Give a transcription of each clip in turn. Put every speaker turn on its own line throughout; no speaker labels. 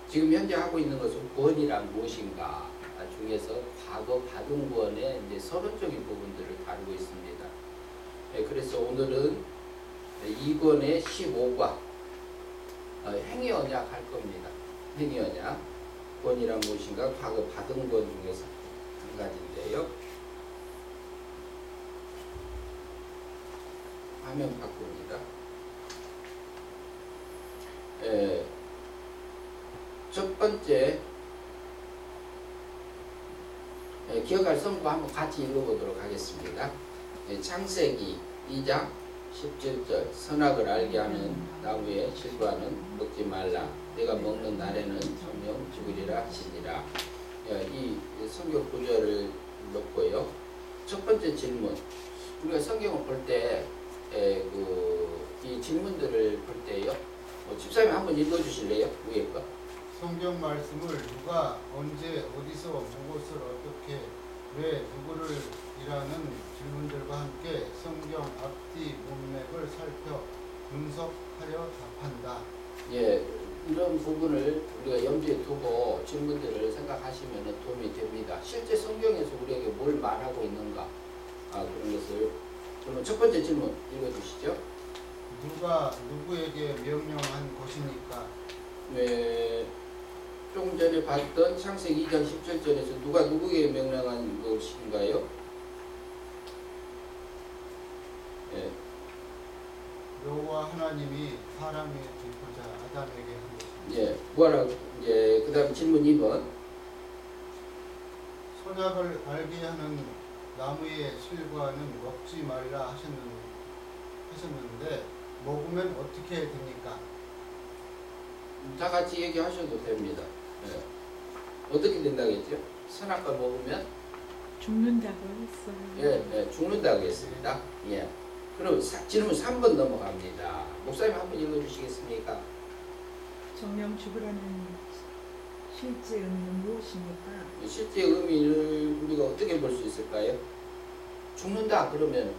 지금 현재 하고 있는 것은 구원이란 무엇인가 중에서 과거 받은 구원의 이제 서론적인 부분들을 다루고 있습니다. 그래서 오늘은 2권의 15과 행위 언약 할 겁니다. 행위 언약, 구원이란 무엇인가, 과거 받은 구원 중에서 한 가지인데요. 화면 바꿉니다. 첫 번째 기억할 성구 한번 같이 읽어보도록 하겠습니다. 창세기 2장 17절 선악을 알게 하는 나무의 실과는 먹지 말라. 내가 먹는 날에는 성령 죽으리라 하시니라. 이 성경 구절을 놓고요. 첫 번째 질문. 우리가 성경을 볼 때 이 질문들을 볼 때요. 집사님 한번 읽어주실래요? 위에 거.
성경 말씀을 누가 언제 어디서 무엇을 어떻게 왜 누구를 이라는 질문들과 함께 성경 앞뒤 문맥을 살펴 분석하여 답한다.
예, 이런 부분을 우리가 염두에 두고 질문들을 생각하시면 도움이 됩니다. 실제 성경에서 우리에게 뭘 말하고 있는가 그런 것을. 그러면 첫 번째 질문 읽어주시죠.
누가 누구에게 명령한 것이니까?
네, 조금 전에 봤던 창세기 2장 17절에서 누가 누구에게 명령한 것인가요? 네.
여호와 하나님이 사람의 뒷부자 아담에게 한 것입니다.
예, 뭐라고? 예, 그다음 질문 2번.
선악을 알게 하는 나무의 실과는 먹지 말라 하셨는데 먹으면 어떻게 됩니까?
다 같이 얘기하셔도 됩니다. 예. 어떻게 된다고 했죠? 선악과 먹으면
죽는다고 했어요.
예, 죽는다고 했습니다. 예. 그럼 질문 3번 넘어갑니다. 목사님 한번 읽어주시겠습니까?
정령 죽으라는 실제 의미는 무엇입니까?
실제 의미를 우리가 어떻게 볼 수 있을까요? 죽는다 그러면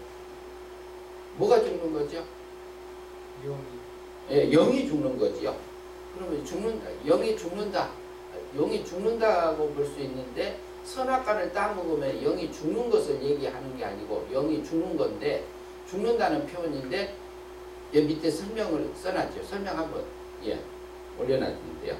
뭐가 죽는 거죠?
영이.
예, 영이 죽는 거지요. 그러면 죽는다, 영이 죽는다, 영이 죽는다고 볼 수 있는데 선악과를 따먹으면 영이 죽는 것을 얘기하는 게 아니고 영이 죽는 건데 죽는다는 표현인데 여기 밑에 설명을 써놨죠. 설명 한번 올려놨는데요.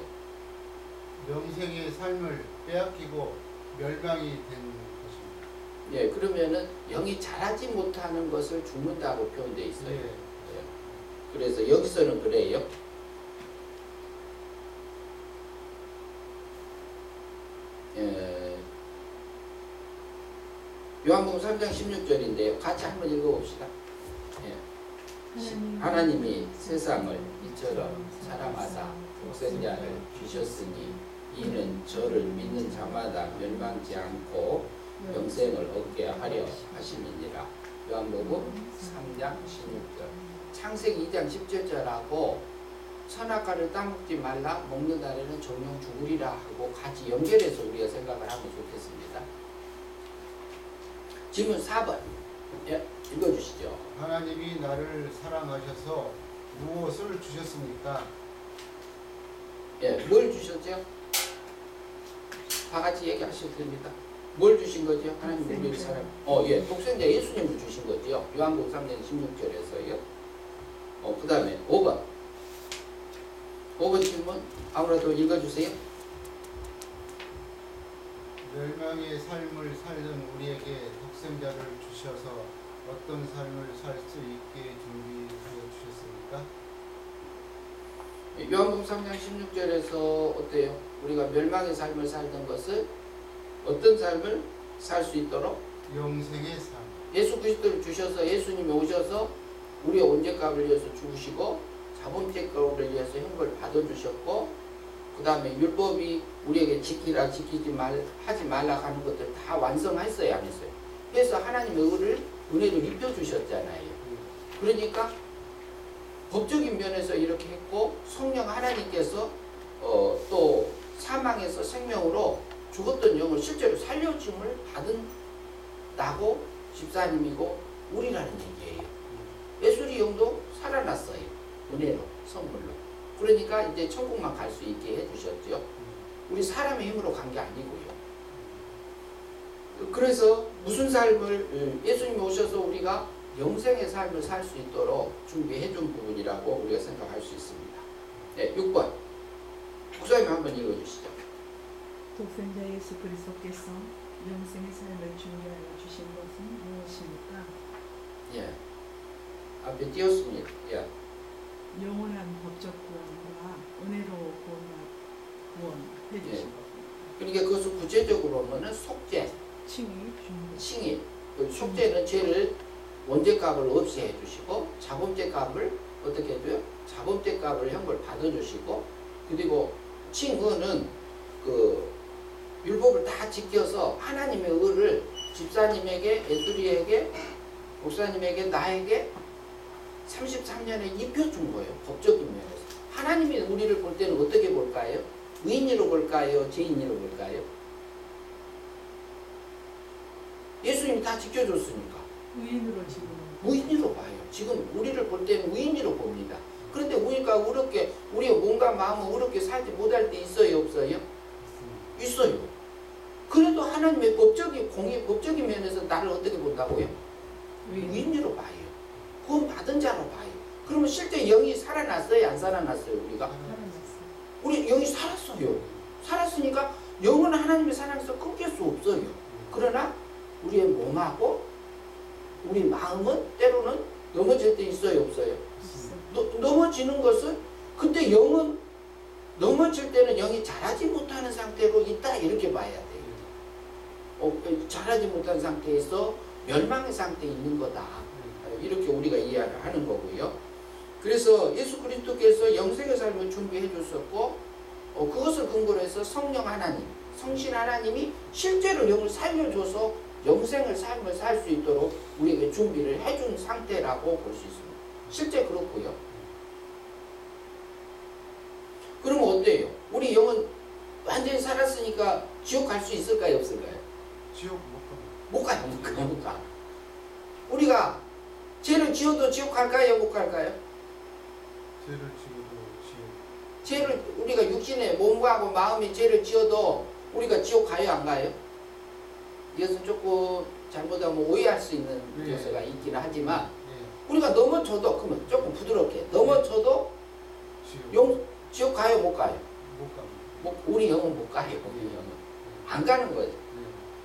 영생의 삶을 빼앗기고 멸망이 된 것입니다.
예, 그러면은 영이 자라지 못하는 것을 죽는다고 표현되어 있어요.
예.
그래서 여기서는 그래요. 요한복음 3장 16절인데요. 같이 한번 읽어봅시다. 하나님이 세상을 이처럼 사랑하사 독생자를 주셨으니 이는 저를 믿는 자마다 멸망치 않고 영생을 얻게 하려 하심이니라. 요한복음 3장 16절. 창세기 2장 17절하고 선악과를 따먹지 말라 먹는 날에는 정령 죽으리라 하고 같이 연결해서 우리가 생각을 하면 좋겠습니다. 질문 4번 읽어주시죠.
하나님이 나를 사랑하셔서 무엇을 주셨습니까?
뭘 주셨죠? 다 같이 얘기하셔도 됩니다. 뭘 주신 거죠? 하나님 우리를 사랑. 독생자 예수님을 주신 거죠. 요한복음 3장 16절에서요. 그 다음에 5번. 5번 질문 아무래도 읽어주세요.
멸망의 삶을 살던 우리에게 독생자를 주셔서 어떤 삶을 살 수 있게 준비하여 주셨습니까?
요한복음 3장 16절에서 어때요? 우리가 멸망의 삶을 살던 것을 어떤 삶을 살 수 있도록?
영생의 삶. 예수
그리스도를 주셔서 예수님이 오셔서 우리의 온죄값을 위해서 죽으시고 자본죄값을 위해서 형벌 받아주셨고 그 다음에 율법이 우리에게 지키라 지키지 하지 말라 하는 것들 다 완성했어요 안 했어요? 그래서 하나님의 은혜를 입혀주셨잖아요. 그러니까 법적인 면에서 이렇게 했고 성령 하나님께서 또 사망에서 생명으로 죽었던 영을 실제로 살려줌을 받은 나고 집사님이고 우리라는 얘기예요. 예수리 영도 살아났어요. 은혜로 선물로. 그러니까 이제 천국만 갈 수 있게 해주셨죠. 우리 사람의 힘으로 간 게 아니고요. 그래서 무슨 삶을 예수님이 오셔서 우리가 영생의 삶을 살 수 있도록 준비해 준 부분이라고 우리가 생각할 수 있습니다. 네, 6번 목사님 한번 읽어주시죠.
독생자 예수 그리스도께서 영생의 삶을 준비하여 주신 것은 무엇입니까?
예, 앞에 띄었습니다. 예.
영원한 법적 구원과 은혜로 구원해 주신 것.
그러니까 그것을 구체적으로 보면 속죄,
칭의, 중보.
칭의. 그 속죄는 죄를 원죄값을 없애해 주시고 자범죄값을 어떻게 해줘요? 자범죄값을 형벌 받아주시고 그리고 칭의는 그 율법을 다 지켜서 하나님의 의를 집사님에게, 예수리에게, 목사님에게, 나에게 33년에 입혀준 거예요. 법적인 면에서. 하나님이 우리를 볼 때는 어떻게 볼까요? 의인으로 볼까요? 죄인으로 볼까요? 예수님이 다 지켜줬으니까.
의인으로 지금.
의인으로 봐요. 지금 우리를 볼 때는 의인으로 봅니다. 그런데 우리가 어렵게, 우리의 몸과 마음은 어렵게 살지 못할 때 있어요? 없어요? 있어요. 그래도 하나님의 법적인 면에서 나를 어떻게 본다고요? 의인으로 봐요. 구원 받은 자로 봐요. 그러면 실제 영이 살아났어요? 안 살아났어요? 우리가?
살아났어요.
우리 영이 살았어요. 살았으니까 영은 하나님의 사랑에서 끊길 수 없어요. 그러나 우리의 몸하고 우리 마음은 때로는 넘어질 때 있어요? 없어요? 넘어지는 것은 그때 영은 넘어질 때는 영이 자라지 못하는 상태로 있다 이렇게 봐야 돼요. 자라지 못한 상태에서 멸망의 상태에 있는 거다. 이렇게 우리가 이해를 하는 거고요. 그래서 예수 그리스도께서 영생의 삶을 준비해 줬었고 그것을 근거로 해서 성령 하나님, 성신 하나님이 실제로 영을 살려줘서 영생의 삶을 살 수 있도록 우리에게 준비를 해준 상태라고 볼 수 있습니다. 실제 그렇고요. 그러면 어때요? 우리 영은 완전히 살았으니까 지옥 갈 수 있을까요? 없을까요?
지옥 못 가요.
못 가. 우리가 죄를 지어도 지옥 갈까요? 못 갈까요?
죄를 지어도 지옥.
죄를 우리가 육신의 몸과 마음이 죄를 지어도 우리가 지옥 가요? 안 가요? 이것은 조금 잘못하면 오해할 수 있는 요소가 있긴 하지만 우리가 넘어져도 그러면 조금 부드럽게 넘어져도 지옥 가요? 못 가요?
못 갑니다.
우리 영은 못 가요. 우리 영은 안 가는 거예요.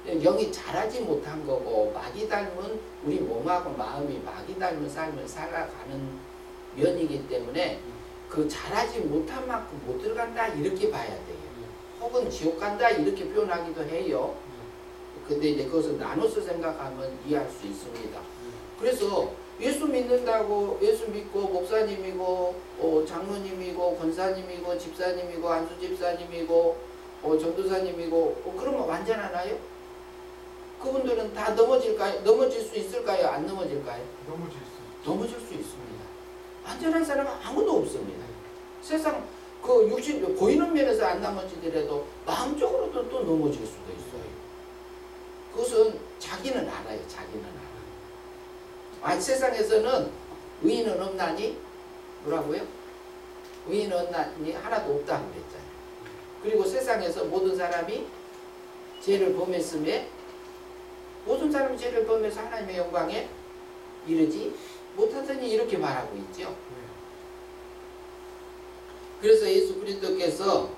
영이 자라지 못한 거고 마귀 닮은 우리 몸하고 마음이 마귀 닮은 삶을 살아가는 면이기 때문에 그 자라지 못한 만큼 못 들어간다 이렇게 봐야 돼요. 혹은 지옥 간다 이렇게 표현하기도 해요. 근데 이제 그것을 나눠서 생각하면 이해할 수 있습니다. 그래서 예수 믿는다고 예수 믿고 목사님이고 장로님이고 권사님이고 집사님이고 안수 집사님이고 전도사님이고 그러면 완전하나요? 그분들은 다 넘어질까요? 넘어질 수 있을까요? 안 넘어질까요? 넘어질 수 있습니다. 완전한 사람은 아무도 없습니다. 세상 그 육신 보이는 면에서 안 넘어지더라도 마음적으로도 또 넘어질 수도 있어요. 그것은 자기는 알아요. 자기는 알아요. 세상에서는 의인은 없나니 뭐라고요? 의인은 없나니 하나도 없다고 그랬잖아요. 그리고 세상에서 모든 사람이 죄를 범했음에 모든 사람이 죄를 범해서 하나님의 영광에 이르지 못하더니 이렇게 말하고 있죠. 그래서 예수 그리스도께서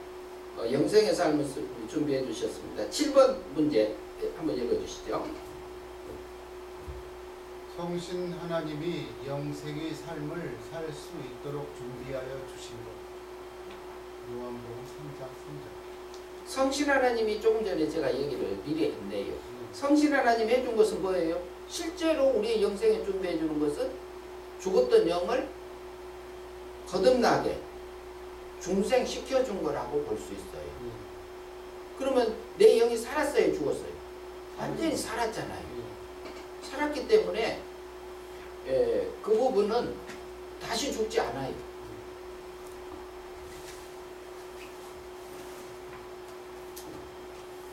영생의 삶을 준비해 주셨습니다. 7번 문제 한번 읽어주시죠.
성신 하나님이 영생의 삶을 살 수 있도록 준비하여 주신 것. 요한복음 3장 3절.
성신 하나님이 조금 전에 제가 얘기를 미리 했네요. 성신 하나님이 해준 것은 뭐예요? 실제로 우리의 영생에 준비해 주는 것은 죽었던 영을 거듭나게 중생시켜 준 거라고 볼 수 있어요. 그러면 내 영이 살았어요? 죽었어요? 완전히 살았잖아요. 살았기 때문에 그 부분은 다시 죽지 않아요.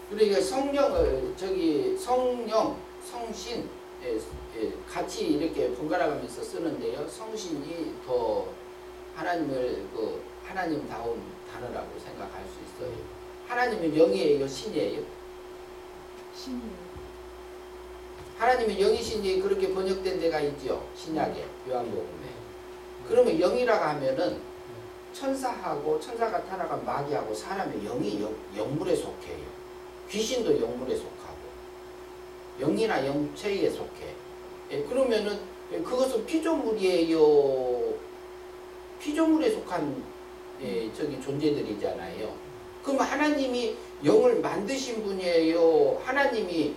그러니까 성령, 성신 같이 이렇게 번갈아가면서 쓰는데요. 성신이 더 하나님을 하나님다운 단어라고 생각할 수 있어요. 하나님은 영이에요, 신이에요?
신이에요.
하나님은 영이신이 그렇게 번역된 데가 있죠. 신약에, 요한복음에. 그러면 영이라고 하면은 천사하고 천사가 타락한 마귀하고 사람의 영이 영물에 속해요. 귀신도 영물에 속하고 영이나 영체에 속해. 예, 그러면은 그것은 피조물이에요. 피조물에 속한 저기 존재들이잖아요. 그럼 하나님이 영을 만드신 분이에요. 하나님이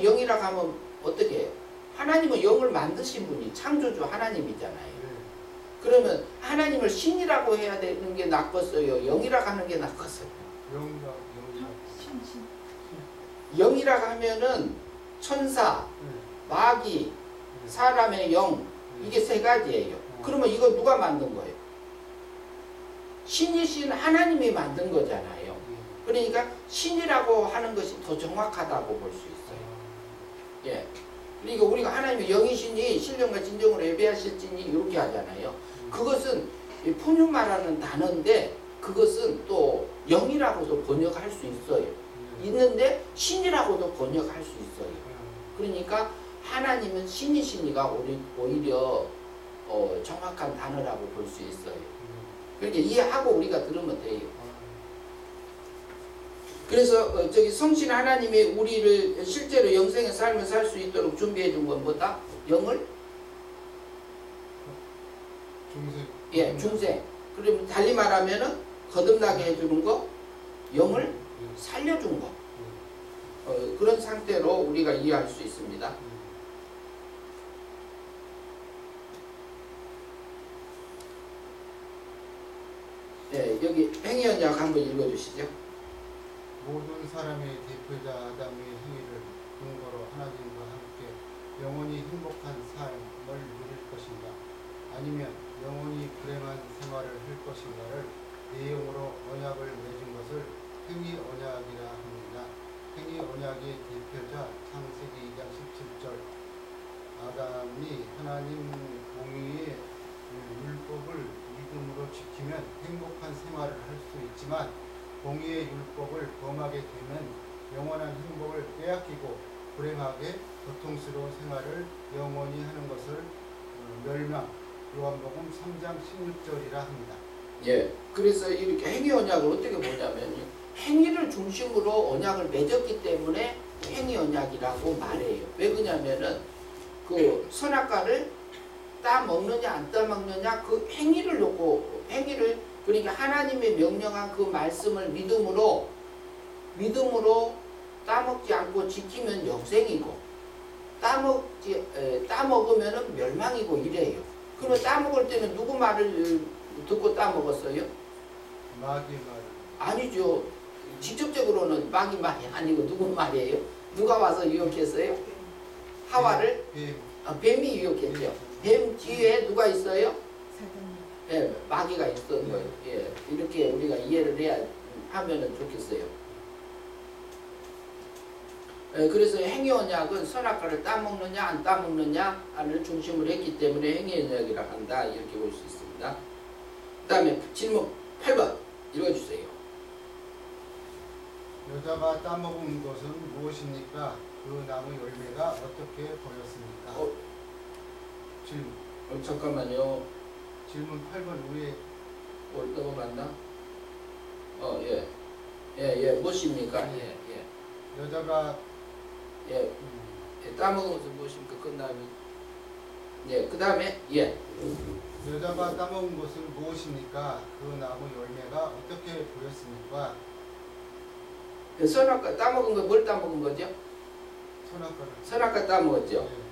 영이라고 하면 어떻게 해요? 하나님은 영을 만드신 분이 창조주 하나님이잖아요. 그러면 하나님을 신이라고 해야 되는 게 낫겠어요? 영이라고 하는 게 낫겠어요?
신.
영이라고 하면은 천사, 마귀, 사람의 영, 이게 세 가지예요. 그러면 이거 누가 만든 거예요? 신이신 하나님이 만든 거잖아요. 그러니까 신이라고 하는 것이 더 정확하다고 볼 수 있어요. 예. 그러니까 우리가 하나님의 영이시니 신령과 진정으로 예배하실지니 이렇게 하잖아요. 그것은 푸뉴마라는 단어인데 그것은 또 영이라고도 번역할 수 있어요. 있는데 신이라고도 번역할 수 있어요. 그러니까 하나님은 신이시니가 오히려 정확한 단어라고 볼 수 있어요. 그러니까 이해하고 우리가 들으면 돼요. 그래서 저기 성신 하나님이 우리를 실제로 영생의 삶을 살 수 있도록 준비해 준 건 뭐다? 영을?
중생.
예, 중생. 그러면 달리 말하면은 거듭나게 해주는 거, 영을 살려준 거. 그런 상태로 우리가 이해할 수 있습니다. 예, 여기 행위언약 한번 읽어주시죠.
모든 사람의 대표자 아담의 행위를 근거로 하나님과 함께 영원히 행복한 삶을 누릴 것인가, 아니면 영원히 불행한 생활을 할 것인가를 내용으로 언약을 맺은 것을 행위 언약이라 합니다. 행위 언약의 대표자 창세기 2장 17절, 아담이 하나님 공의의 율법을 믿음으로 지키면 행복한 생활을 할 수 있지만 공의의 율법을 범하게 되면 영원한 행복을 빼앗기고 불행하게 고통스러운 생활을 영원히 하는 것을 멸망, 요한복음 3장 16절이라 합니다.
예, 그래서 이렇게 행위 언약을 어떻게 보냐면요, 행위를 중심으로 언약을 맺었기 때문에 행위 언약이라고 말해요. 왜 그러냐면은 그 선악과를 따 먹느냐 안 따 먹느냐 그 행위를 놓고, 행위를, 그러니까 하나님의 명령한 그 말씀을 믿음으로 따먹지 않고 지키면 영생이고 따먹으면 멸망이고 이래요. 그러면 따먹을 때는 누구 말을 듣고 따먹었어요?
마귀 말.
아니죠. 직접적으로는 마귀 말이 아니고 누구 말이에요? 누가 와서 유혹했어요? 하와를? 뱀이 유혹했죠. 뱀 뒤에 누가 있어요?
사단이.
예, 마귀가 있던 거예요. 예, 이렇게 우리가 이해를 하면은 좋겠어요. 예, 그래서 행위 언약은 선악과를 따먹느냐 안 따먹느냐를 중심으로 했기 때문에 행위 언약이라 한다, 이렇게 볼 수 있습니다. 그 다음에 질문 8번 읽어주세요.
여자가 따먹은 것은 무엇입니까? 그 나무 열매가 어떻게 보였습니까? 질문.
잠깐만요.
질문 8번 위에
뭘 넘어갔나? 예, 무엇입니까? 예.
여자가
따먹은 것은 무엇입니까? 그 다음에 그 다음에
여자가 따먹은 것은 무엇입니까? 그 나무 열매가 어떻게 보였습니까?
선악과 따먹은 거, 뭘 따먹은 거죠?
선악과를.
선악과 따먹었죠.
예.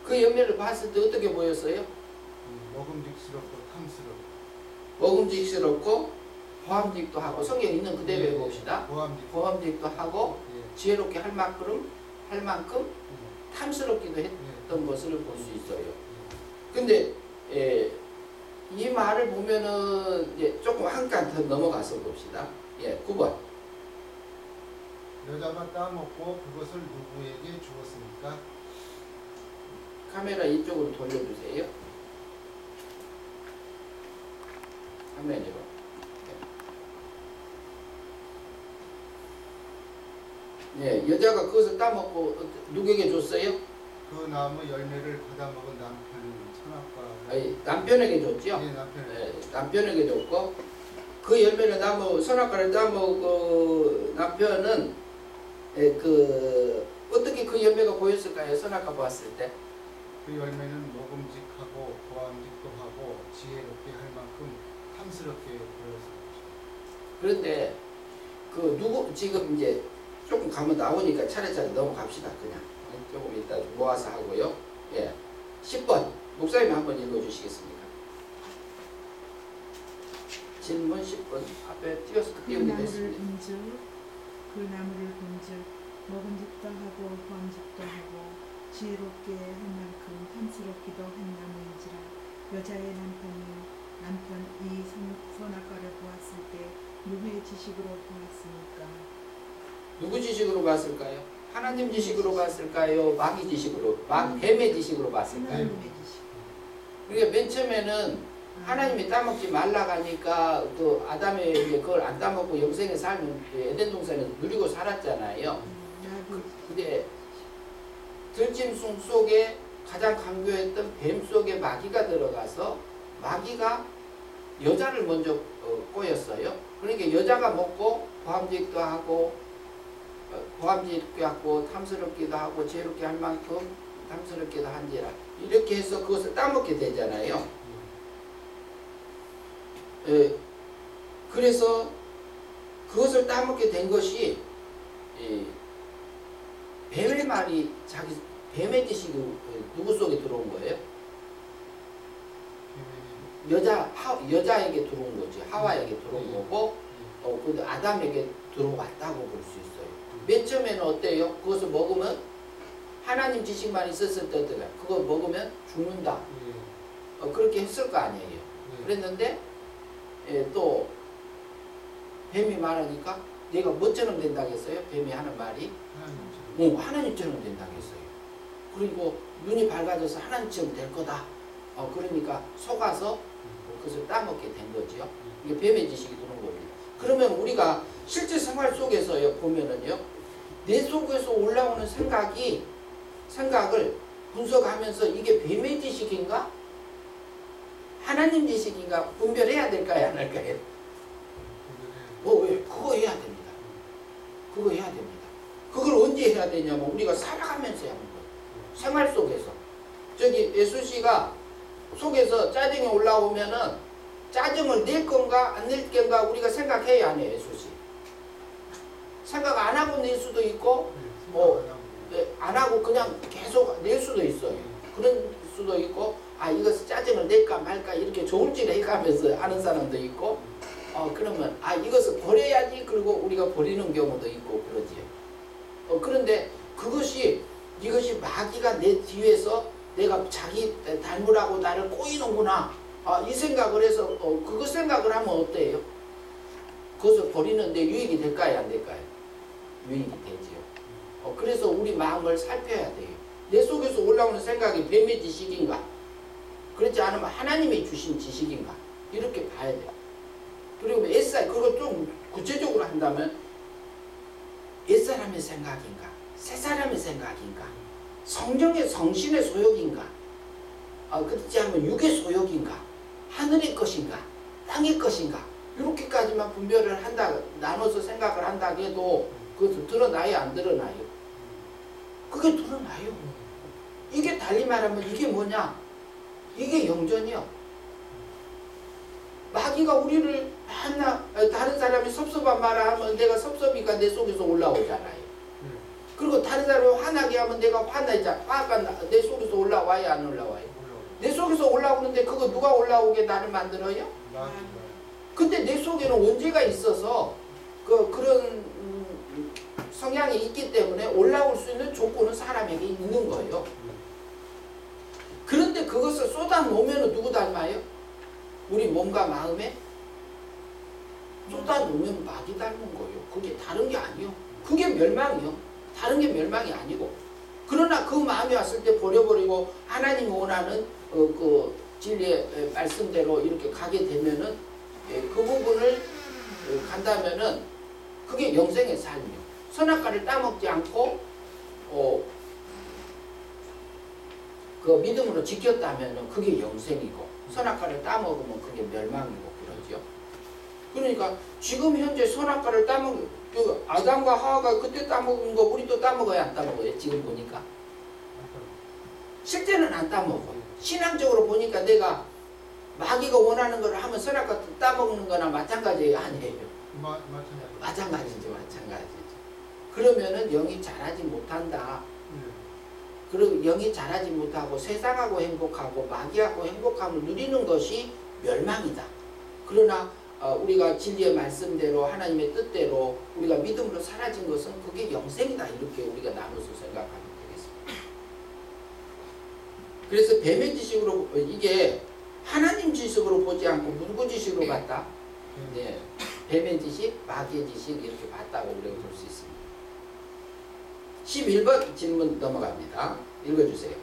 그 열매를 봤을 때 어떻게 보였어요?
먹음직스럽고 탐스럽고.
먹음직스럽고 호함직도 하고, 성경 있는 그대로 해봅시다. 호함직도 하고 지혜롭게 할 만큼 탐스럽기도 했던 것을 볼 수 있어요. 근데 이 말을 보면은 이제 조금 한 칸 더 넘어가서 봅시다. 9번.
여자가 따먹고 그것을 누구에게 주었습니까?
카메라 이쪽으로 돌려주세요. 화면으로. 네, 여자가 그것을 따먹고 누구에게 줬어요?
그 나무 열매를 받아먹은 남편은 선악과
아니, 남편에게 줬죠.
예, 남편
네, 남편에게 줬고 그 열매를 선악과를 따먹은 남편은 어떻게 그 열매가 보였을까요? 선악과 봤을 때.
그 열매는 먹음직하고 보암직도 하고 지혜롭게 할 만큼 탐스럽게 보였습니다.
그런데 지금 이제 조금 가면 나오니까 차례차례 넘어갑시다. 그냥 조금 이따 모아서 하고요. 예, 10번 목사님 한번 읽어주시겠습니까? 질문 10번 앞에 띄워서
그
띄우게
나무를
됐습니다.
본즉 그 나무를 본즉 먹음직도 하고 보암직도 하고 지혜롭게 할 만큼 탐스럽기도 한 나무인지라 여자의 남편 이 선악과를 보았을 때 누구의 지식으로 보았습니까?
누구 지식으로 봤을까요? 하나님 지식으로 봤을까요? 마귀 지식으로, 뱀의 지식으로 봤을까요?
하나님의 지식.
그러니까 맨 처음에는 하나님이 따먹지 말라고 하니까 그 아담에게 그걸 안 따먹고 영생의 삶을 에덴 동산에서 누리고 살았잖아요. 근데 들짐승 속에 가장 강조했던 뱀 속에 마귀가 들어가서 마귀가 여자를 먼저 꼬였어요. 그러니까 여자가 먹고 보암직도 하고 탐스럽기도 하고 지혜롭게 할 만큼 탐스럽기도 한지라 이렇게 해서 그것을 따먹게 되잖아요. 그래서 그것을 따먹게 된 것이 뱀의 말이 뱀의 지식이 누구 속에 들어온 거예요? 여자에게 들어온 거지. 하와에게 들어온 거고 그 아담에게 들어왔다고 볼 수 있어요. 맨 처음에는 어때요? 그것을 먹으면 하나님 지식만 있었을 때 그거 먹으면 죽는다. 그렇게 했을 거 아니에요. 그랬는데 또 뱀이 말하니까 내가 뭐처럼 된다고 했어요? 뱀이 하는 말이 하나님처럼 된다고 했어요. 그리고 눈이 밝아져서 하나님처럼 될 거다. 그러니까 속아서 그것을 따먹게 된 거지요. 이게 뱀의 지식이 들어온 겁니다. 그러면 우리가 실제 생활 속에서요 보면은요 내 속에서 올라오는 생각을 분석하면서 이게 뱀의 지식인가 하나님 지식인가 분별해야 될까요 안 할까요? 그거 해야 됩니다. 그거 해야 됩니다. 그걸 언제 해야 되냐면 우리가 살아가면서 하는 거예요. 생활 속에서. 저기 예수씨가 속에서 짜증이 올라오면은 짜증을 낼 건가 안 낼 건가 우리가 생각해야 안 해요. 예수씨. 생각 안 하고 낼 수도 있고 안 하고 그냥 계속 낼 수도 있어요. 그런 수도 있고 이것을 짜증을 낼까 말까 이렇게 조울질 해가면서 하는 사람도 있고 그러면 이것을 버려야지 그리고 우리가 버리는 경우도 있고 그러지요. 그런데 이것이 마귀가 내 뒤에서 내가 자기 닮으라고 나를 꼬이는구나 이 생각을 해서 그거 생각을 하면 어때요? 그것을 버리는데 유익이 될까요 안 될까요? 유익이 되지요. 그래서 우리 마음을 살펴야 돼요. 내 속에서 올라오는 생각이 뱀의 지식인가 그렇지 않으면 하나님이 주신 지식인가 이렇게 봐야 돼요. 그리고 그걸 좀 구체적으로 한다면 옛사람의 생각인가 새사람의 생각인가 성령의 성신의 소욕인가 그렇지 않으면 육의 소욕인가 하늘의 것인가 땅의 것인가 이렇게까지만 분별을 나눠서 생각을 한다 해도 그것도 드러나요 안 드러나요? 그게 드러나요. 이게 달리 말하면 이게 뭐냐 이게 영전이요. 마귀가 우리를 다른 사람이 섭섭한 말을 하면 내가 섭섭이가 내 속에서 올라오잖아요. 그리고 다른 사람이 화나게 하면 내가 화가 내 속에서 올라와요 안 올라와요? 내 속에서 올라오는데 그거 누가 올라오게 나를 만들어요? 근데 내 속에는 원죄가 있어서 그런 성향이 있기 때문에 올라올 수 있는 조건은 사람에게 있는 거예요. 그런데 그것을 쏟아놓으면 누구 닮아요? 우리 몸과 마음에 쏟아놓으면 마귀 닮은 거예요. 그게 다른 게 아니요. 그게 멸망이요. 다른 게 멸망이 아니고. 그러나 그 마음이 왔을 때 버려버리고 하나님이 원하는 그 진리의 말씀대로 이렇게 가게 되면은 그 부분을 간다면은 그게 영생의 삶이요. 선악과를 따먹지 않고 그 믿음으로 지켰다면은 그게 영생이고 선악과를 따먹으면 그게 멸망이고 그러죠. 그러니까 지금 현재 선악과를 아담과 하와가 그때 따먹은 거 우리도 따먹어야 안 따먹어요? 지금 보니까 실제는 안 따먹어. 신앙적으로 보니까 내가 마귀가 원하는 걸 하면 선악과 따먹는 거나 마찬가지예요? 아니에요? 마찬가지죠. 그러면은 영이 자라지 못한다. 그리고 영이 자라지 못하고 세상하고 행복하고 마귀하고 행복함을 누리는 것이 멸망이다. 그러나 우리가 진리의 말씀대로 하나님의 뜻대로 우리가 믿음으로 사라진 것은 그게 영생이다. 이렇게 우리가 나눠서 생각하면 되겠습니다. 그래서 뱀의 지식으로 이게 하나님 지식으로 보지 않고 누구 지식으로 봤다? 네, 뱀의 지식, 마귀의 지식 이렇게 봤다고 우리가 볼 수 있습니다. 11번 질문 넘어갑니다. 읽어주세요.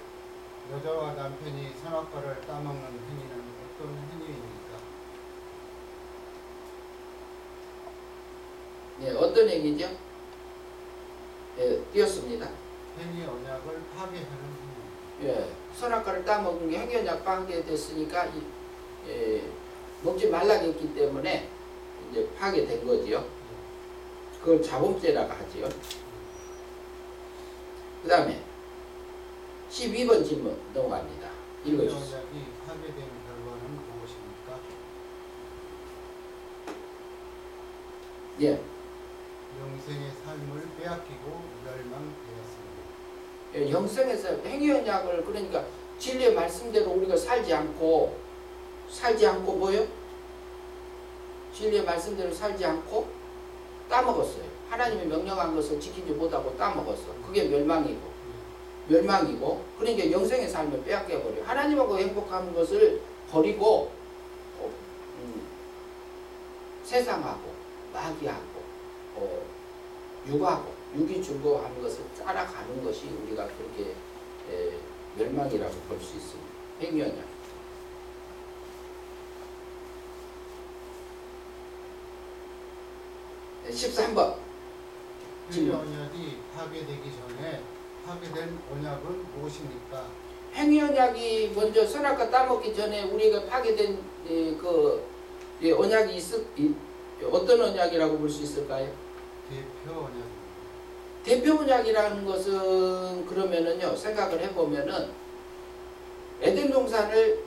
여자와 남편이 선악과를 따먹는 행위는 어떤 행위입니까?
네, 어떤 행위죠? 예, 띄었습니다.
행위 언약을 파괴하는 행위.
예, 선악과를 따먹은 게 행위언약 파괴됐으니까 먹지 말라고 했기 때문에 이제 파괴된 거지요. 그걸 자범죄라고 하지요. 그 다음에 12번 질문 넘어갑니다. 읽어주세요.
언약이 파괴된 결과는 무엇입니까?
예,
영생의 삶을 빼앗기고 멸망되었습니다.
예, 영생에서 행위언약을 그러니까 진리의 말씀대로 우리가 살지 않고 뭐요? 진리의 말씀대로 살지 않고 따먹었어요. 하나님이 명령한 것을 지키지 못하고 따먹었어. 그게 멸망이고 그러니까 영생의 삶을 빼앗겨버려요. 하나님하고 행복한 것을 버리고 세상하고 마귀하고 육하고 육이 즐거워하는 것을 따라가는 것이 우리가 그렇게 멸망이라고 볼 수 있습니다. 행위언약. 네, 13번
행위 언약이 파괴되기 전에 파괴된 언약은 무엇입니까?
행위언약이 먼저 선악과 따먹기 전에 우리가 파괴된 언약이 어떤 언약이라고 볼 수 있을까요?
대표 언약입니다.
대표 언약이라는 것은 그러면은요 생각을 해보면은 에덴 동산을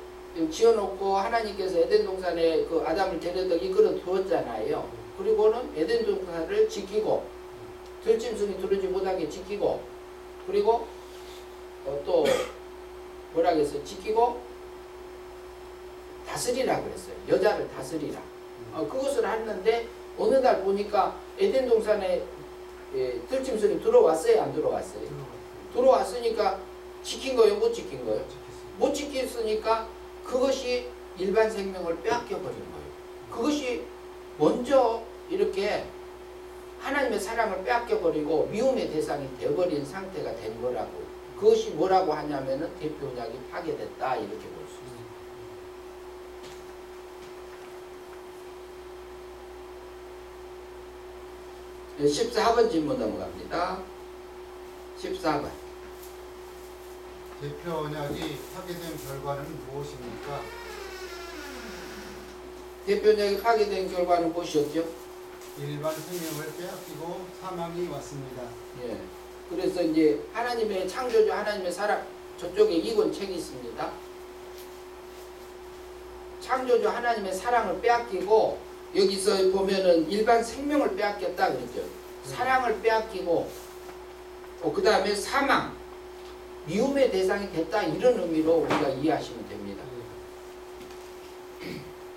지어놓고 하나님께서 에덴 동산에 그 아담을 데려다 이끌어 두었잖아요. 그리고는 에덴 동산을 지키고 들짐승이 들어오지 못하게 지키고 그리고 또 뭐라 그랬어요? 지키고 다스리라 그랬어요. 여자를 다스리라. 그것을 했는데 어느 날 보니까 에덴 동산에 들짐승이 들어왔어요? 안 들어왔어요? 들어왔으니까 지킨 거예요? 못 지킨 거예요? 못 지켰으니까 그것이 일반 생명을 빼앗겨 버린 거예요. 그것이 먼저 이렇게 하나님의 사랑을 빼앗겨 버리고 미움의 대상이 되어버린 상태가 된 거라고. 그것이 뭐라고 하냐면은 대표 언약이 파괴됐다 이렇게 볼 수 있어요. 14번 질문 넘어갑니다. 14번.
대표 언약이 파괴된 결과는 무엇입니까?
대표 언약이 파괴된 결과는 무엇이었죠?
일반 생명을 빼앗기고 사망이 왔습니다.
예. 그래서 이제 하나님의 창조주 하나님의 사랑 저쪽에 이권책이 있습니다. 창조주 하나님의 사랑을 빼앗기고 여기서 보면은 일반 생명을 빼앗겼다 그랬죠. 사랑을 빼앗기고 그 다음에 사망 미움의 대상이 됐다 이런 의미로 우리가 이해하시면 됩니다.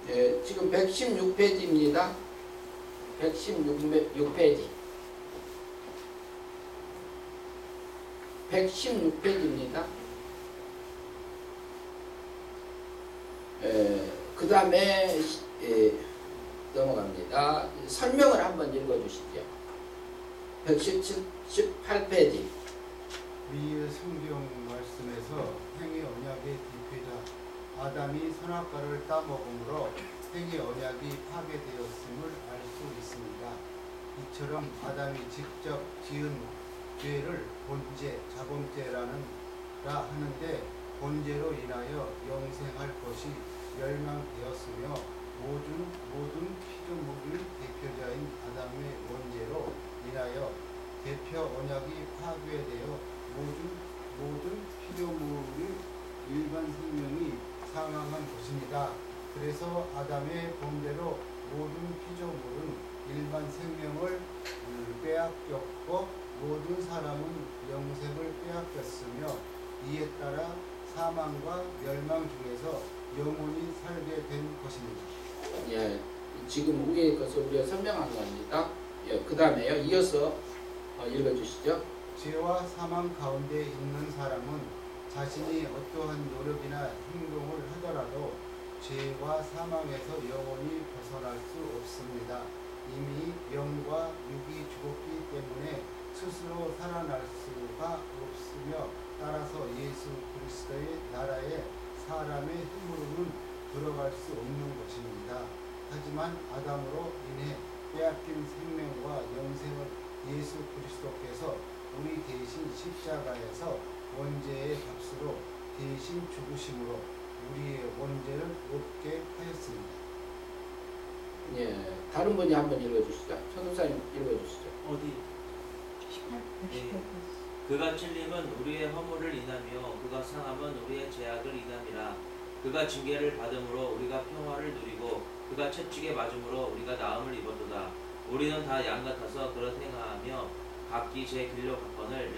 예, 지금 116페이지입니다. 116페이지 116페이지입니다. 그 다음에 넘어갑니다. 설명을 한번 읽어주시죠. 118페이지
위의 성경 말씀에서 행위 언약의 대표자 아담이 선악과를 따먹음으로 세계 언약이 파괴되었음을 알 수 있습니다. 이처럼 아담이 직접 지은 죄를 본죄, 자범죄라는 하는데 본죄로 인하여 영생할 것이 멸망되었으며 모든 피조물의 대표자인 아담의 원죄로 인하여 대표 언약이 파괴되어 모든 피조물의 일반 생명이 사망한 것입니다. 그래서 아담의 범죄로 모든 피조물은 일반 생명을 빼앗겼고 모든 사람은 영생을 빼앗겼으며 이에 따라 사망과 멸망 중에서 영원히 살게 된 것입니다.
예, 지금 위에 것을 우리가 설명한 겁니다. 예, 그 다음에요. 이어서 읽어주시죠.
죄와 사망 가운데 있는 사람은 자신이 어떠한 노력이나 행동을 하더라도 죄와 사망에서 영원히 벗어날 수 없습니다. 이미 영과 육이 죽었기 때문에 스스로 살아날 수가 없으며 따라서 예수 그리스도의 나라에 사람의 힘으로는 들어갈 수 없는 것입니다. 하지만 아담으로 인해 빼앗긴 생명과 영생을 예수 그리스도께서 우리 대신 십자가에서 원죄의 값으로 대신 죽으심으로 우리의 원죄를 없게 하였습니다.
예, 다른 분이 한번 읽어주시죠. 천도사님 읽어주시죠.
어디?
18,
네.
18까지.
그가 찔림은 우리의 허물을 인하며 그가 상함은 우리의 죄악을 인함이라. 그가 징계를 받음으로 우리가 평화를 누리고 그가 채찍에 맞음으로 우리가 나음을 입었도다. 우리는 다 양 같아서 그릇 행하며 각기 제 길로 갔거늘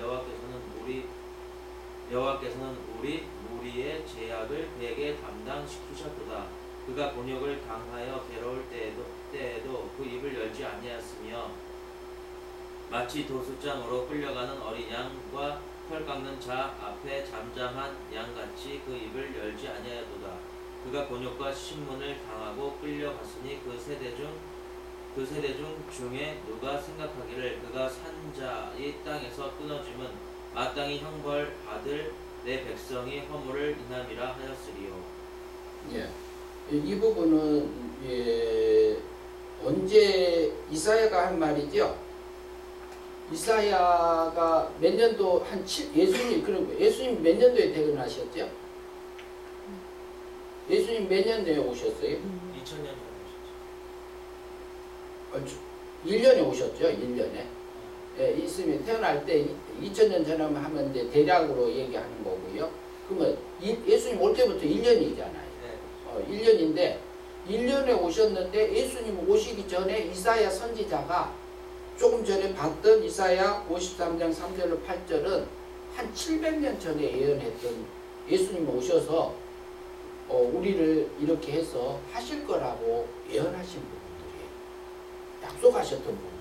여호와께서는 우리 무리의 죄악을 그에게 담당시키셨도다. 그가 곤욕을 당하여 괴로울 때에도 그 입을 열지 아니하였으며 마치 도수장으로 끌려가는 어린 양과 털 깎는 자 앞에 잠잠한 양같이 그 입을 열지 아니하였도다. 그가 곤욕과 신문을 당하고 끌려갔으니 그 세대 중 중에 누가 생각하기를 그가 산자의 땅에서 끊어짐은 마땅히 형벌 받을 내 백성이 허물을 인함이라 하였으리요.
예, 이 부분은 언제 이사야가 한 말이죠. 이사야가 몇 년도 예수님 몇 년도에 퇴근하셨죠? 예수님 몇 년도에 오셨어요?
2000년 전에 오셨죠.
1년에 오셨죠. 1년에. 예, 예수님이 태어날 때 2000년 전에 하면 이제 대략으로 얘기하는 거고요. 그러면 예수님 올 때부터 1년이잖아요. 1년인데 1년에 오셨는데 예수님 오시기 전에 이사야 선지자가 조금 전에 봤던 이사야 53장 3절로 8절은 한 700년 전에 예언했던 예수님 오셔서 우리를 이렇게 해서 하실 거라고 예언하신 부분들이에요. 약속하셨던 부분이에요.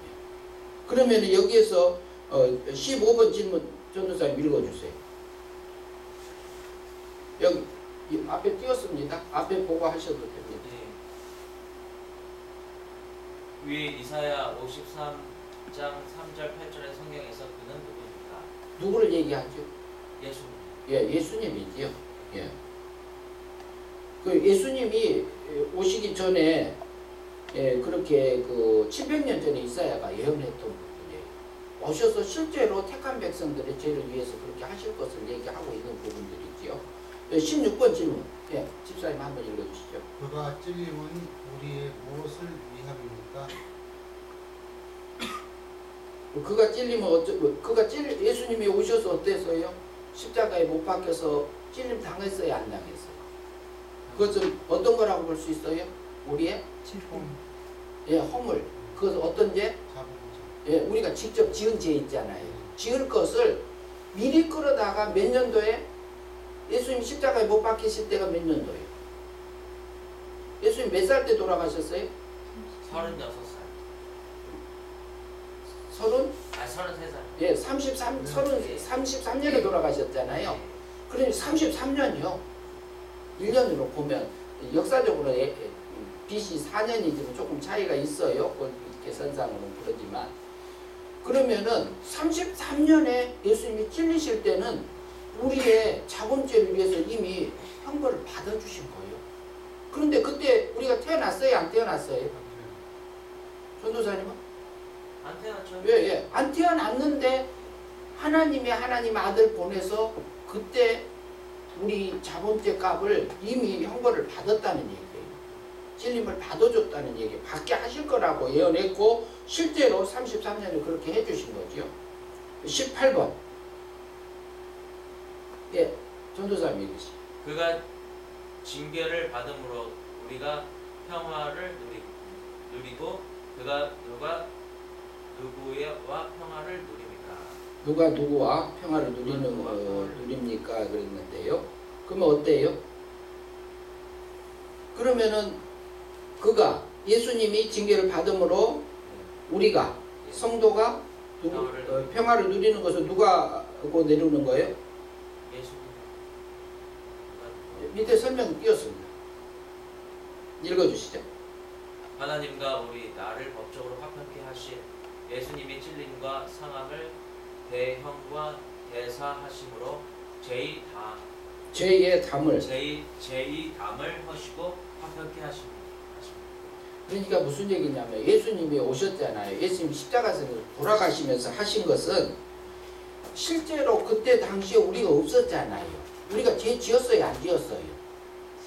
그러면 여기에서 15번 질문 전도사님 읽어주세요. 여기 앞에 띄웠습니다. 앞에 보고 하셔도 됩니다.
네. 위에 이사야 53장 3절 8절의 성경에서 그는 누구입니까?
누구를 얘기하죠?
예수님.
예, 예수님이지요. 예. 그 예수님이 오시기 전에 그렇게 그 700년 전에 이사야가 예언했던 부분이에요. 오셔서 실제로 택한 백성들의 죄를 위해서 그렇게 하실 것을 얘기하고 있는 부분들이지요. 16번 질문. 예, 집사님 한번 읽어주시죠.
그가 찔림은 우리의 무엇을 위함입니까?
그가 찔리면 예수님이 오셔서 어땠어요? 십자가에 못 박혀서 찔림 당했어요, 안 당했어요? 그것은 어떤 거라고 볼 수 있어요? 우리의 허물. 그것은 어떤 죄? 예, 우리가 직접 지은 죄 있잖아요. 지을 것을 미리 끌어다가 몇 년도에? 예수님 십자가에 못 박히실 때가 몇 년도예요? 예수님 몇 살 때 돌아가셨어요?
36살. 33살.
예, 33년에 돌아가셨잖아요. 그러니 33년이요. 1년으로 보면 역사적으로 BC 4년이지만 조금 차이가 있어요. 계산상으로는 그러지만. 그러면은 33년에 예수님이 찔리실 때는 우리의 자범죄를 위해서 이미 형벌을 받아주신 거예요. 그런데 그때 우리가 태어났어요? 안 태어났어요? 전도사님은?
안 태어났죠?
예. 안 태어났는데 하나님 아들 보내서 그때 우리 자본죄 값을 이미 형벌을 받았다는 얘기예요. 찔림을 받아줬다는 얘기, 받게 하실 거라고 예언했고 실제로 33년에 그렇게 해주신 거죠. 18번. 예, 전도사님 얘기시.
그가 징계를 받음으로 우리가 평화를 누리고 그가 누구와 평화를 누립니까?
누가 누구와 평화를 누립니까? 그랬는데요. 그러면 어때요? 그러면은 그가 예수님이 징계를 받음으로 우리가 성도가 평화를 누리는 것을 누가 하고 내려오는 거예요?
예수님.
밑에 설명 띄었습니다. 읽어주시죠.
하나님과 우리 나를 법적으로 화평케 하신 예수님이 찔림과 상함을 대형과 대사하심으로
죄의 담을
제의 담을 허시고 화평케 하십니다.
그러니까 무슨 얘기냐면 예수님이 오셨잖아요. 예수님 십자가에서 돌아가시면서 하신 것은 실제로 그때 당시에 우리가 없었잖아요. 우리가 죄 지었어요? 안 지었어요?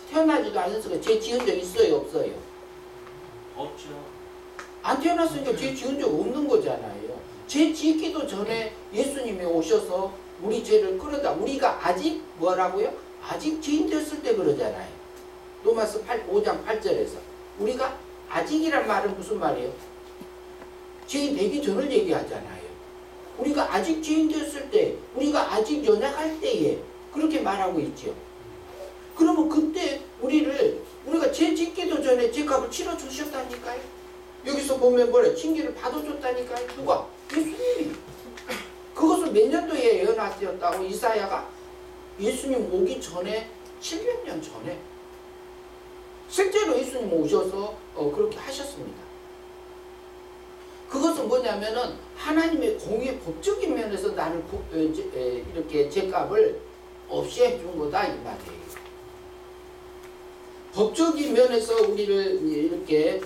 태어나지도 않았으니까 죄 지은 적 있어요? 없어요?
없죠.
안 태어났으니까 죄 지은 적 없는 거잖아요. 죄 지기도 전에 예수님이 오셔서 우리 죄를 끌어다 우리가 아직 뭐라고요? 아직 죄인 됐을 때 그러잖아요. 로마서 5장 8절에서 우리가 아직이란 말은 무슨 말이에요? 죄인 되기 전을 얘기하잖아요. 우리가 아직 죄인 됐을 때, 우리가 아직 연약할 때에 그렇게 말하고 있죠. 그러면 그때 우리가 죄 짓기도 전에 죄값을 치러 주셨다니까요. 여기서 보면 뭐래? 징계를 받아줬다니까요. 누가? 예수님이. 그것을 몇 년도에 예언하셨다고 이사야가? 예수님 오기 전에 700년 전에 실제로 예수님 오셔서 그렇게 하셨습니다. 그것은 뭐냐면은 하나님의 공의 법적인 면에서 나를 이렇게 죄값을 없애준 거다 이 말이에요. 법적인 면에서 우리를 이렇게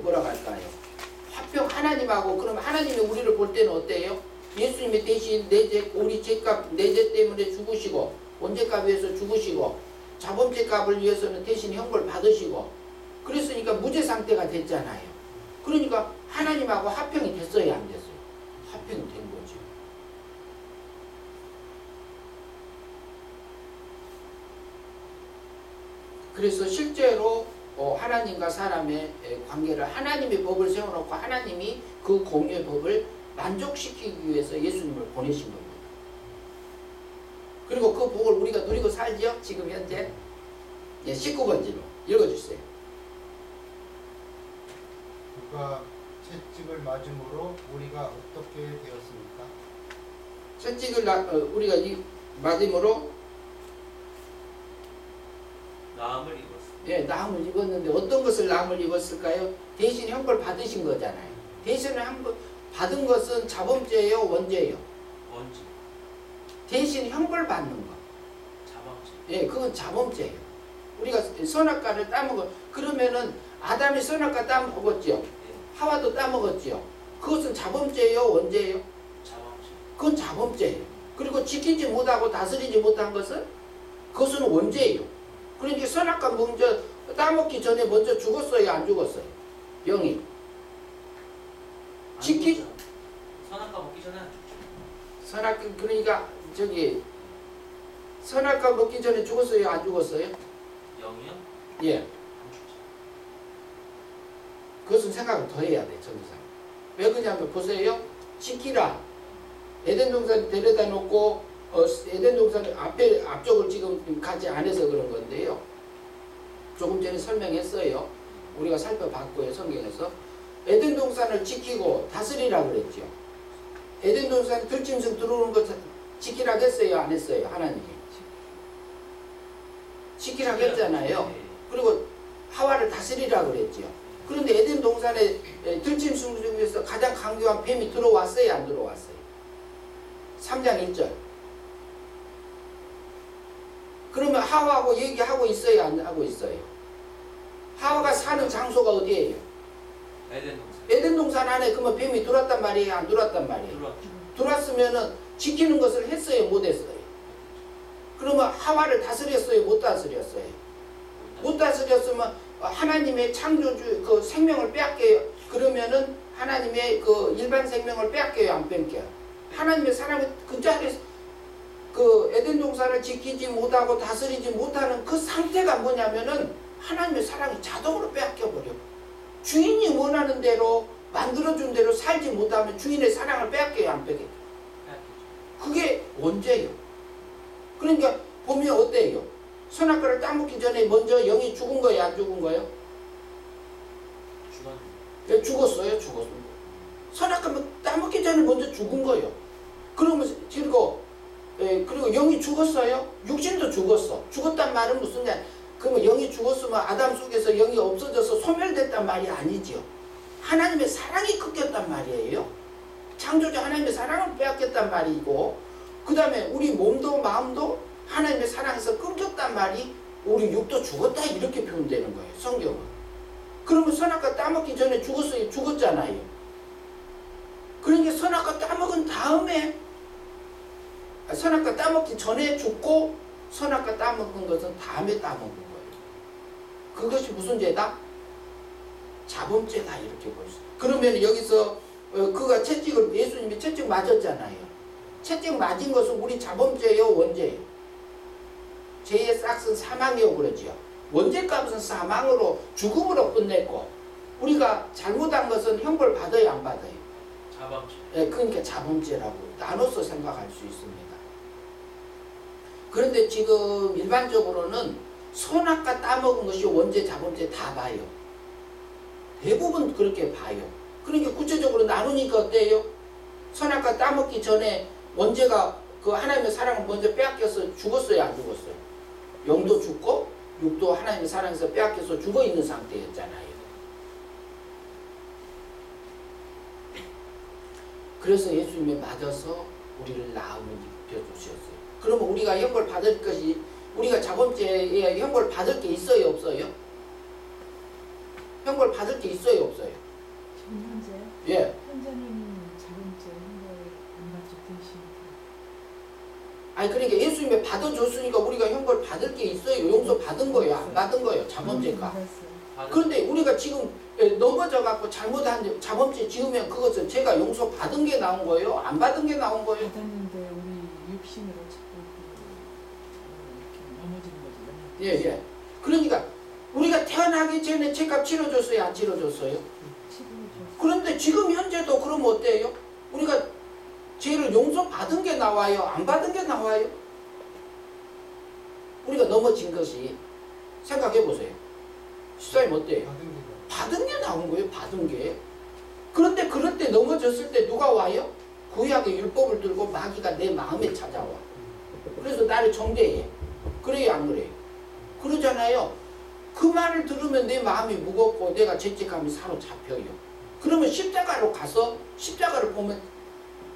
뭐라고 할까요? 화평 하나님하고 그러면 하나님이 우리를 볼 때는 어때요? 예수님이 대신 우리 죄값 내 죄 때문에 죽으시고 원죄값 위해서 죽으시고 자범죄값을 위해서는 대신 형벌 받으시고 그랬으니까 무죄 상태가 됐잖아요. 그러니까 하나님하고 화평이 됐어요? 안 됐어요? 화평이 된 거죠. 그래서 실제로 하나님과 사람의 관계를 하나님의 법을 세워놓고 하나님이 그 공유의 법을 만족시키기 위해서 예수님을 보내신 겁니다. 그리고 그 복을 우리가 누리고 살지요? 지금 현재 19번지로 읽어주세요.
그가 채찍을 맞음으로 우리가 어떻게 되었습니까?
채찍을 우리가 맞음으로
나음을 입었습니다.
예, 나음을 입었는데 어떤 것을 나음을 입었을까요? 대신 형벌 받으신 거잖아요. 대신 받은 것은 자범죄예요? 원죄예요?
원죄.
대신 형벌 받는 거.
자범죄.
예, 그건 자범죄예요. 우리가 선악과를 따먹어. 그러면은 아담이 선악과 따먹었죠.
네.
하와도 따먹었죠. 그것은 자범죄예요? 원죄예요?
자범죄.
그건 자범죄예요. 그리고 지키지 못하고 다스리지 못한 것은 그것은 원죄예요. 그러니까 선악과 먼저 따먹기 전에 먼저 죽었어요? 안 죽었어요? 병이.
선악과 먹기 전에 안 죽죠.
선악과 그러니까 선악과 먹기 전에 죽었어요? 안 죽었어요?
영이요?
예.
안 죽죠.
그것은 생각을 더 해야 돼, 전도사. 왜 그러냐면 보세요. 지키라. 에덴 동산 데려다 놓고 에덴 동산 앞쪽을 지금 가지 않아서 그런 건데요. 조금 전에 설명했어요. 우리가 살펴봤고요, 성경에서. 에덴 동산을 지키고 다스리라 그랬죠. 에덴 동산 들짐승 들어오는 거 지키라고 했어요, 안 했어요, 하나님이? 지키라고 했잖아요.
네.
그리고 하와를 다스리라 그랬죠. 그런데 에덴 동산에 들짐승 중에서 가장 강교한 뱀이 들어왔어요, 안 들어왔어요? 3장 1절. 그러면 하와하고 얘기하고 있어요, 안 하고 있어요? 하와가 사는 장소가 어디예요?
에덴 동산.
에덴 동산 안에 그러면 뱀이 들어왔단 말이에요? 안 들어왔단 말이에요?
들어왔죠.
들어왔으면은 지키는 것을 했어요? 못 했어요? 그러면 하와를 다스렸어요? 못 다스렸어요? 못 다스렸으면 하나님의 창조주 그 생명을 빼앗겨요. 그러면은 하나님의 그 일반 생명을 빼앗겨요? 안 뺏겨요? 하나님의 사랑을 그 자리에서 그 에덴 동산을 지키지 못하고 다스리지 못하는 그 상태가 뭐냐면은 하나님의 사랑이 자동으로 빼앗겨 버려. 주인이 원하는 대로 만들어준 대로 살지 못하면 주인의 사랑을 빼앗겨요? 안 뺏겨요? 그게 원죄예요. 그러니까 보면 어때요? 선악과를 따먹기 전에 먼저 영이 죽은 거예요? 안 죽은 거예요? 죽었어요? 죽었습니다. 선악과 따먹기 전에 먼저 죽은 거예요. 그러면 그리고 영이 죽었어요? 육신도 죽었어. 죽었단 말은 무슨 말? 그러면 영이 죽었으면 아담 속에서 영이 없어져서 소멸됐단 말이 아니죠. 하나님의 사랑이 끊겼단 말이에요. 창조자 하나님의 사랑을 빼앗겼단 말이고, 그 다음에 우리 몸도 마음도 하나님의 사랑에서 끊겼단 말이 우리 육도 죽었다 이렇게 표현되는 거예요. 성경은. 그러면 선악과 따먹기 전에 죽었어요? 죽었잖아요. 그러니까 선악과 따먹은 다음에 선악과 따먹기 전에 죽고 선악과 따먹은 것은 다음에 따먹은 거예요. 그것이 무슨 죄다? 자범죄다 이렇게 볼 수. 그러면 여기서 그가 채찍을 예수님이 채찍 맞았잖아요. 채찍 맞은 것은 우리 자범죄요, 원죄요? 죄의 싹은 사망이요 그러지요. 원죄값은 사망으로 죽음으로 끝냈고 우리가 잘못한 것은 형벌 받아요, 안 받아요?
자범죄.
네, 그러니까 자범죄라고 나눠서 생각할 수 있습니다. 그런데 지금 일반적으로는 선악과 따먹은 것이 원죄, 자범죄 다 봐요. 대부분 그렇게 봐요. 그러니까 구체적으로 나누니까 어때요? 선악과 따먹기 전에 원죄가 그 하나님의 사랑을 먼저 빼앗겨서 죽었어요, 안 죽었어요? 영도 죽고 육도 하나님의 사랑에서 빼앗겨서 죽어있는 상태였잖아요. 그래서 예수님이 맞아서 우리를 나음을 입혀주셨어요. 그러면 우리가 형벌 받을 것이 우리가 자범죄에 형벌 받을 게 있어요, 없어요? 형벌 받을 게 있어요, 없어요?
지금 현재
예.
현재는 자범죄 형벌 안 받죠 대신.
아니 그러니까 예수님이 받아줬으니까 우리가 형벌 받을 게 있어요. 용서 받은 거예요, 안 받은 거예요, 자범죄가. 그런데 우리가 지금 넘어져갖고 잘못한 자범죄 지으면 그것은 제가 용서 받은 게 나온 거예요, 안 받은 게 나온 거예요?
받았는데 우리 육신으로 자꾸 이렇게 넘어지는 거죠.
예, 예. 그러니까 우리가 태어나기 전에 죄값 치러줬어요, 안 치러줬어요? 그런데 지금 현재도 그러면 어때요? 우리가 죄를 용서받은 게 나와요, 안 받은 게 나와요? 우리가 넘어진 것이 생각해 보세요. 시사님 어때요? 받은 게 나온 거예요, 받은 게. 그런데 그럴 때 넘어졌을 때 누가 와요? 구약의 율법을 들고 마귀가 내 마음에 찾아와. 그래서 나를 정죄해. 그래요, 안 그래요? 그러잖아요. 그 말을 들으면 내 마음이 무겁고 내가 죄책감이 사로잡혀요. 그러면 십자가로 가서 십자가를 보면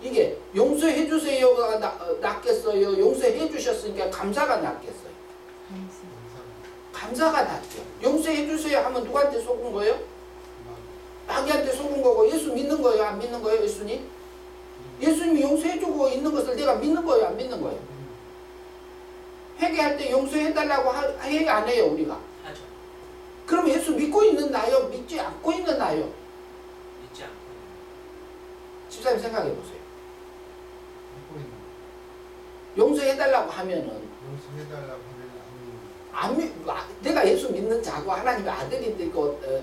이게 용서해 주세요가 낫겠어요? 용서해 주셨으니까 감사가 낫겠어요? 감사가 낫죠. 용서해 주세요 하면 누구한테 속은 거예요? 마귀한테 속은 거고 예수 믿는 거예요? 안 믿는 거예요? 예수님? 예수님이 용서해 주고 있는 것을 내가 믿는 거예요? 안 믿는 거예요? 회개할 때 용서해 달라고 해요? 안 해요? 우리가?
하죠.
그럼 예수 믿고 있는 나요? 믿지 않고 있는 나요?
믿지 않고.
집사님 생각해 보세요. 용서해 달라고 하면은 내가 예수 믿는 자고 하나님의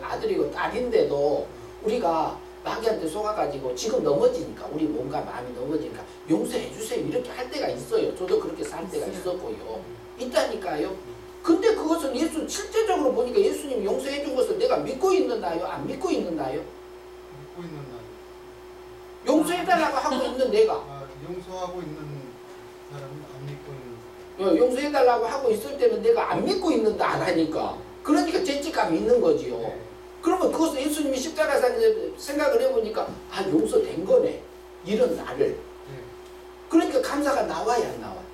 아들이고 딸인데도 우리가 마귀한테 속아가지고 지금 넘어지니까 우리 몸과 마음이 넘어지니까 용서해 주세요 이렇게 할 때가 있어요. 저도 그렇게 살 때가 있었고요. 있다니까요. 근데 그것은 예수 실제적으로 보니까 예수님이 용서해 준 것을 내가 믿고 있는다요? 안 믿고 있는다요?
믿고 있는 날.
용서해달라고 하고 있는 내가.
용서하고 있는 사람은 안 믿고 있는.
용서해달라고 하고 있을 때는 내가 안 믿고 있는다 안 하니까. 그러니까 죄책감이 있는 거지요.
네.
그러면 그것을 예수님이 십자가에서 생각을 해보니까 용서된 거네. 이런 나를.
네.
그러니까 감사가 나와야 안 나와요?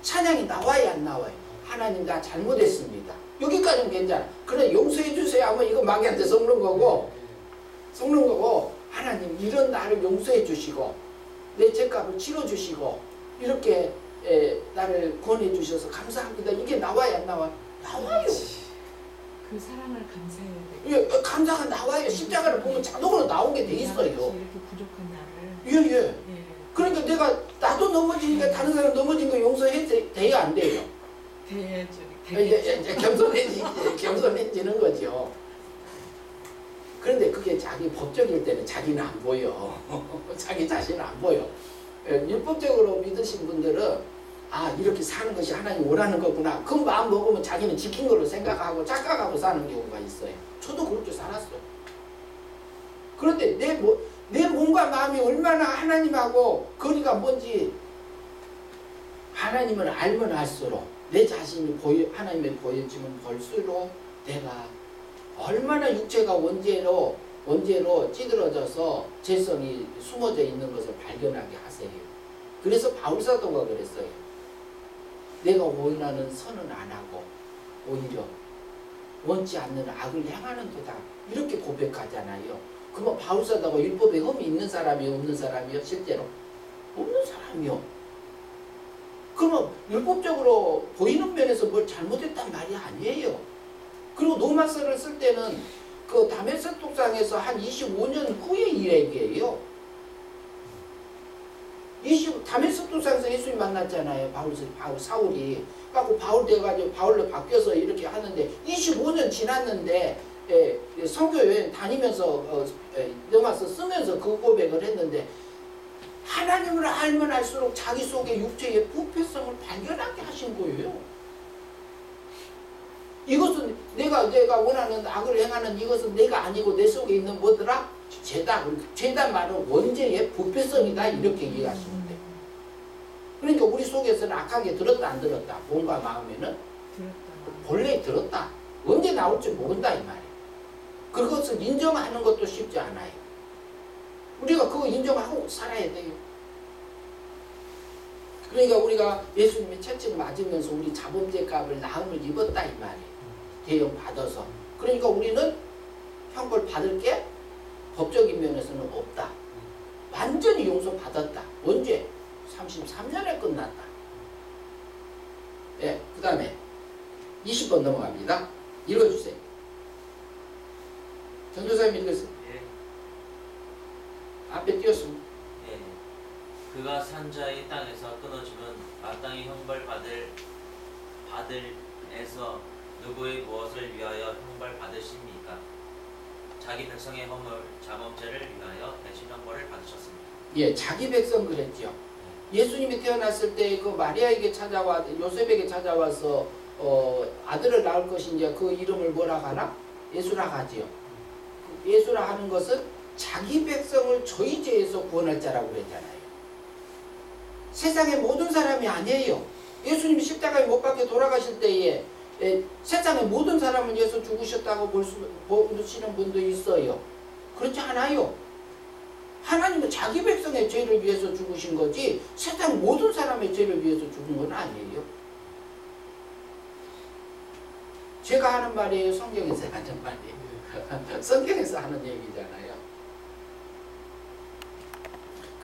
찬양이 나와야 안 나와요? 하나님 나 잘못했습니다. 여기까지는 괜찮아. 그래 용서해 주세요 하면 이거 마귀한테 섞는 거고 하나님 이런 나를 용서해 주시고 내 죄값을 치러 주시고 이렇게 나를 구원해 주셔서 감사합니다. 이게 나와야 안 나와? 나와요.
그 사랑을 감사해야 돼.
예, 감사가 나와요. 십자가를 보면 자동으로 나오게 돼 있어요.
이렇게 부족한 나를.
예.
예.
그러니까 내가 나도 넘어지니까 다른 사람 넘어진 거 용서해 돼요 안 돼요?
돼야죠.
이제 겸손해지는 거죠. 그런데 그게 자기 법적일 때는 자기는 안 보여. 자기 자신은 안 보여. 율법적으로 믿으신 분들은 아 이렇게 사는 것이 하나님 원하는 거구나. 그 마음 먹으면 자기는 지킨 걸로 생각하고 착각하고 사는 경우가 있어요. 저도 그렇게 살았어요. 그런데 내 몸과 마음이 얼마나 하나님하고 거리가 뭔지 하나님을 알면 알수록 내 자신이 하나님의 보여지면 볼수록 내가 얼마나 육체가 원죄로 찌들어져서 죄성이 숨어져 있는 것을 발견하게 하세요. 그래서 바울사도가 그랬어요. 내가 원하는 선은 안 하고 오히려 원치 않는 악을 행하는도다. 이렇게 고백하잖아요. 그러면 바울사도가 율법에 흠이 있는 사람이요 없는 사람이요? 실제로 없는 사람이요. 그러면 율법적으로 보이는 면에서 뭘 잘못했단 말이 아니에요. 그리고 로마서를 쓸 때는 그 다메섹 독상에서 한 25년 후의 이야기예요. 다메섹 독상에서 예수님 만났잖아요. 사울이. 그래서 바울 돼가지고 바울로 바뀌어서 이렇게 하는데 25년 지났는데 선교 여행 다니면서 로마서 쓰면서 그 고백을 했는데 하나님을 알면 알수록 자기 속에 육체의 부패성을 발견하게 하신 거예요. 이것은 내가 원하는 악을 행하는 이것은 내가 아니고 내 속에 있는 뭐더라? 죄다 말은 원죄의 부패성이다. 이렇게 이해하시면 돼요. 그러니까 우리 속에서는 악하게 들었다 안 들었다? 몸과 마음에는
들었다.
본래 들었다. 언제 나올지 모른다 이 말이에요. 그것을 인정하는 것도 쉽지 않아요. 우리가 그거 인정하고 살아야 돼요. 그러니까 우리가 예수님의 채찍을 맞으면서 우리 자범죄 값을 나음을 입었다 이 말이에요. 대형 받아서. 그러니까 우리는 형벌 받을 게 법적인 면에서는 없다. 완전히 용서받았다. 언제? 33년에 끝났다. 예, 그 다음에 20번 넘어갑니다. 읽어주세요. 전도사님 읽으세요.
예.
앞에 띄웠습니다.
예. 그가 산자의 땅에서 끊어지면 마땅히 형벌 받을에서 누구의 무엇을 위하여 형벌 받으십니까? 자기 백성의 허물 자범죄를 위하여 대신 형벌을 받으셨습니다.
예, 자기 백성 그랬죠. 예수님이 태어났을 때 그 마리아에게 요셉에게 찾아와서 아들을 낳을 것인지 그 이름을 뭐라 하나? 예수라 하지요. 예수라 하는 것은 자기 백성을 저희 죄에서 구원할 자라고 그랬잖아요. 세상의 모든 사람이 아니에요. 예수님이 십자가에 못 박혀 돌아가실 때에 세상의 모든 사람을 위해서 죽으셨다고 보시는 분도 있어요. 그렇지 않아요. 하나님은 자기 백성의 죄를 위해서 죽으신 거지 세상 모든 사람의 죄를 위해서 죽은 건 아니에요. 제가 하는 말이에요? 성경에서 하는 말이에요? 성경에서 하는 얘기잖아요.